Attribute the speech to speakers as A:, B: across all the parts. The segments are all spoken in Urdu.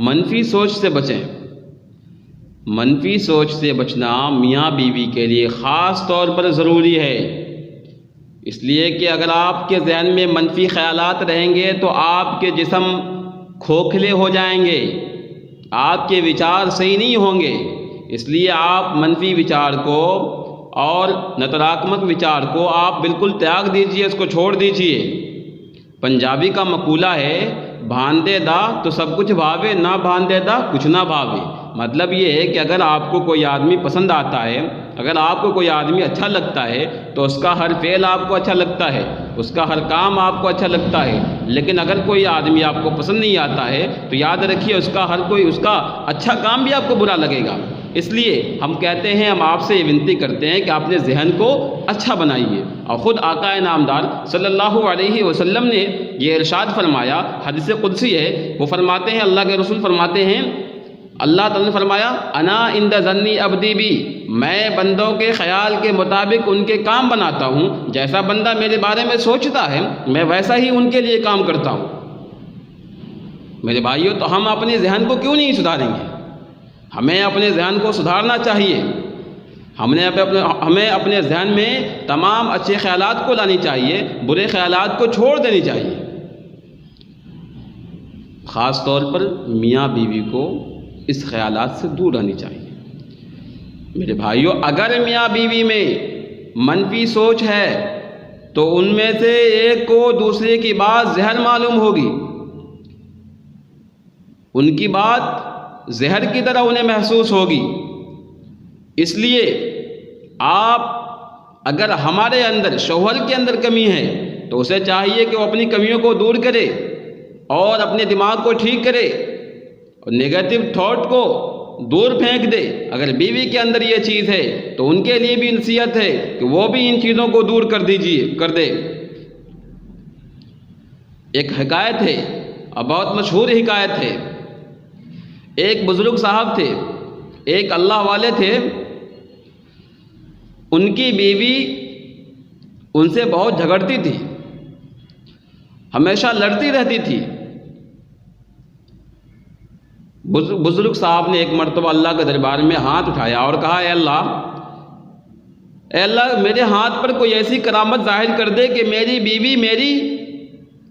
A: منفی سوچ سے بچیں۔ منفی سوچ سے بچنا میاں بیوی کے لیے خاص طور پر ضروری ہے، اس لیے کہ اگر آپ کے ذہن میں منفی خیالات رہیں گے تو آپ کے جسم کھوکھلے ہو جائیں گے، آپ کے وچار صحیح نہیں ہوں گے۔ اس لیے آپ منفی وچار کو اور نکراتمک وچار کو آپ بالکل تیاگ دیجئے، اس کو چھوڑ دیجئے۔ پنجابی کا مقولہ ہے، بھاندے دا تو سب کچھ بھاوے، نہ بھاندے دا کچھ نہ بھاوے۔ مطلب یہ ہے کہ اگر آپ کو کوئی آدمی پسند آتا ہے، اگر آپ کو کوئی آدمی اچھا لگتا ہے تو اس کا ہر فعل آپ کو اچھا لگتا ہے، اس کا ہر کام آپ کو اچھا لگتا ہے۔ لیکن اگر کوئی آدمی آپ کو پسند نہیں آتا ہے تو یاد رکھیے اس کا اچھا کام بھی آپ کو برا لگے گا۔ اس لیے ہم کہتے ہیں، ہم آپ سے یہ ونتی کرتے ہیں کہ آپ اپنے ذہن کو اچھا بنائیے۔ اور خود آقا نامدار صلی اللہ علیہ وسلم نے یہ ارشاد فرمایا، حدیث قدسی ہے، وہ فرماتے ہیں، اللہ کے رسول فرماتے ہیں، اللہ تعالیٰ نے فرمایا، انا عند ظنی عبدی بی، میں بندوں کے خیال کے مطابق ان کے کام بناتا ہوں، جیسا بندہ میرے بارے میں سوچتا ہے میں ویسا ہی ان کے لیے کام کرتا ہوں۔ میرے بھائیوں، تو ہم اپنے ذہن کو کیوں نہیں سدھاریں گے؟ ہمیں اپنے ذہن کو سدھارنا چاہیے۔ ہمیں اپنے ذہن میں تمام اچھے خیالات کو لانی چاہیے، برے خیالات کو چھوڑ دینی چاہیے۔ خاص طور پر میاں بیوی کو اس خیالات سے دور رہنی چاہیے۔ میرے بھائیوں، اگر میاں بیوی میں منفی سوچ ہے تو ان میں سے ایک کو دوسرے کی بات زہر معلوم ہوگی، ان کی بات زہر کی طرح انہیں محسوس ہوگی۔ اس لیے آپ اگر ہمارے اندر، شوہر کے اندر کمی ہے تو اسے چاہیے کہ وہ اپنی کمیوں کو دور کرے اور اپنے دماغ کو ٹھیک کرے اور نگیٹو تھاٹ کو دور پھینک دے۔ اگر بیوی کے اندر یہ چیز ہے تو ان کے لیے بھی نصیحت ہے کہ وہ بھی ان چیزوں کو دور کر دے۔ ایک حکایت ہے اور بہت مشہور حکایت ہے۔ ایک بزرگ صاحب تھے، ایک اللہ والے تھے، ان کی بیوی ان سے بہت جھگڑتی تھی، ہمیشہ لڑتی رہتی تھی۔ بزرگ صاحب نے ایک مرتبہ اللہ کے دربار میں ہاتھ اٹھایا اور کہا، اے اللہ میرے ہاتھ پر کوئی ایسی کرامت ظاہر کر دے کہ میری بیوی میری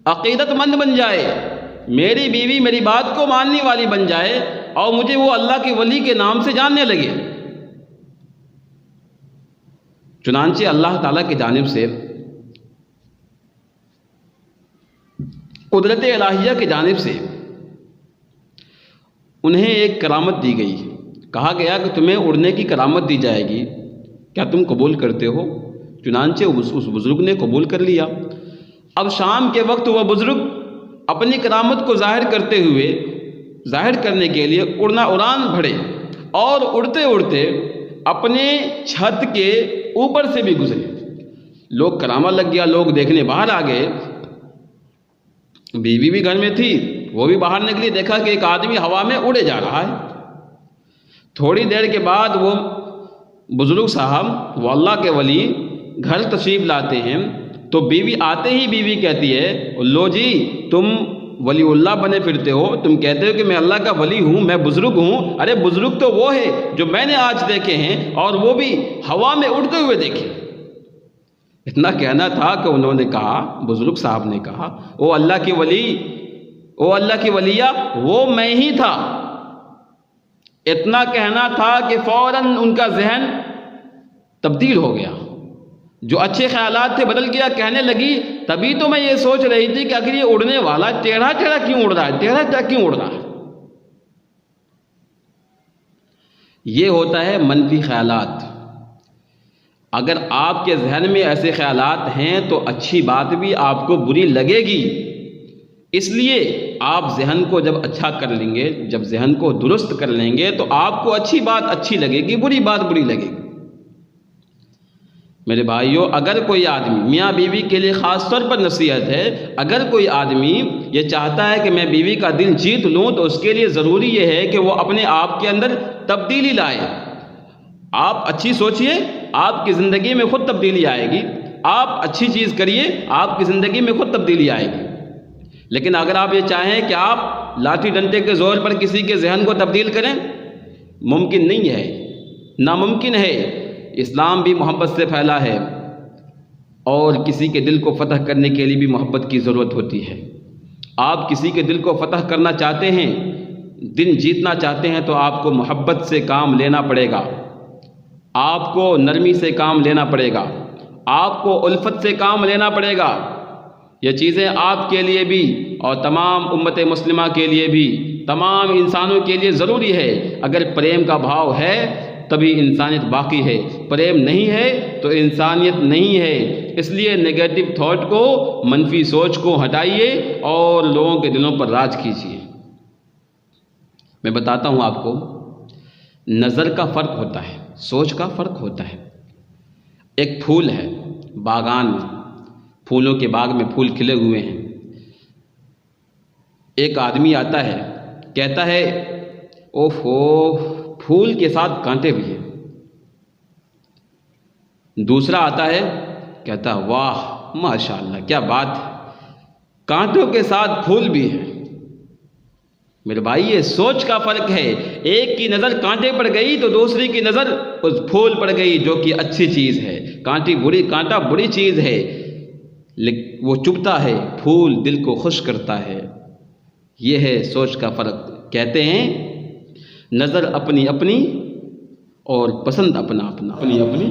A: عقیدت مند بن جائے، میری بیوی میری بات کو ماننے والی بن جائے اور مجھے وہ اللہ کے ولی کے نام سے جاننے لگے۔ چنانچہ اللہ تعالیٰ کی جانب سے، قدرت الہیہ کی جانب سے انہیں ایک کرامت دی گئی۔ کہا گیا کہ تمہیں اڑنے کی کرامت دی جائے گی، کیا تم قبول کرتے ہو؟ چنانچہ اس بزرگ نے قبول کر لیا۔ اب شام کے وقت وہ بزرگ اپنی کرامت کو ظاہر کرنے کے لیے اڑان بھرے اور اڑتے اڑتے اپنے چھت کے اوپر سے بھی گزرے۔ لوگ کرامت لگ گیا، لوگ دیکھنے باہر آ گئے۔ بیوی بھی گھر میں تھی، وہ بھی باہر نکلی، دیکھا کہ ایک آدمی ہوا میں اڑے جا رہا ہے۔ تھوڑی دیر کے بعد وہ بزرگ صاحب، وہ اللہ کے ولی، گھر تشریف لاتے ہیں تو بیوی آتے ہی بیوی کہتی ہے، لو جی تم ولی اللہ بنے پھرتے ہو، تم کہتے ہو کہ میں اللہ کا ولی ہوں، میں بزرگ ہوں۔ ارے بزرگ تو وہ ہے جو میں نے آج دیکھے ہیں، اور وہ بھی ہوا میں اڑتے ہوئے دیکھے۔ اتنا کہنا تھا کہ انہوں نے کہا، بزرگ صاحب نے کہا، او اللہ کی ولیہ، وہ میں ہی تھا۔ اتنا کہنا تھا کہ فوراً ان کا ذہن تبدیل ہو گیا، جو اچھے خیالات تھے بدل گیا۔ کہنے لگی، تبھی تو میں یہ سوچ رہی تھی کہ اگر یہ اڑنے والا ٹیڑھا کیوں اڑ رہا ہے۔ یہ ہوتا ہے منفی خیالات۔ اگر آپ کے ذہن میں ایسے خیالات ہیں تو اچھی بات بھی آپ کو بری لگے گی۔ اس لیے آپ ذہن کو جب اچھا کر لیں گے، جب ذہن کو درست کر لیں گے تو آپ کو اچھی بات اچھی لگے گی، بری بات بری لگے گی۔ میرے بھائیوں، اگر کوئی آدمی، میاں بیوی کے لیے خاص طور پر نصیحت ہے، اگر کوئی آدمی یہ چاہتا ہے کہ میں بیوی کا دل جیت لوں تو اس کے لیے ضروری یہ ہے کہ وہ اپنے آپ کے اندر تبدیلی لائے۔ آپ اچھی سوچئے، آپ کی زندگی میں خود تبدیلی آئے گی۔ آپ اچھی چیز کریے، آپ کی زندگی میں خود تبدیلی آئے گی۔ لیکن اگر آپ یہ چاہیں کہ آپ لاٹھی ڈنڈے کے زور پر کسی کے ذہن کو تبدیل کریں؟ ممکن نہیں ہے، ناممکن ہے۔ اسلام بھی محبت سے پھیلا ہے، اور کسی کے دل کو فتح کرنے کے لیے بھی محبت کی ضرورت ہوتی ہے۔ آپ کسی کے دل کو فتح کرنا چاہتے ہیں، دل جیتنا چاہتے ہیں، تو آپ کو محبت سے کام لینا پڑے گا، آپ کو نرمی سے کام لینا پڑے گا، آپ کو الفت سے کام لینا پڑے گا۔ یہ چیزیں آپ کے لیے بھی اور تمام امت مسلمہ کے لیے بھی، تمام انسانوں کے لیے ضروری ہے۔ اگر پریم کا بھاؤ ہے تبھی انسانیت باقی ہے، پریم نہیں ہے تو انسانیت نہیں ہے۔ اس لیے نگیٹو تھاٹ کو، منفی سوچ کو ہٹائیے اور لوگوں کے دلوں پر راج کیجیے۔ میں بتاتا ہوں آپ کو، نظر کا فرق ہوتا ہے، سوچ کا فرق ہوتا ہے۔ ایک پھول ہے باغان میں، پھولوں کے باغ میں پھول کھلے ہوئے ہیں۔ ایک آدمی آتا ہے، کہتا ہے اوفو، پھول کے ساتھ کانٹے بھی ہیں۔ دوسرا آتا ہے، کہتا ہے واہ ماشاءاللہ کیا بات ہے، کانٹوں کے ساتھ پھول بھی ہیں۔ میرے بھائی یہ سوچ کا فرق ہے، ایک کی نظر کانٹے پر گئی تو دوسری کی نظر اس پھول پر گئی جو کہ اچھی چیز ہے۔ کانٹا بری چیز ہے، لیکن وہ چبھتا ہے، پھول دل کو خوش کرتا ہے۔ یہ ہے سوچ کا فرق۔ کہتے ہیں نظر اپنی اپنی اور پسند اپنا اپنا، اپنی اپنی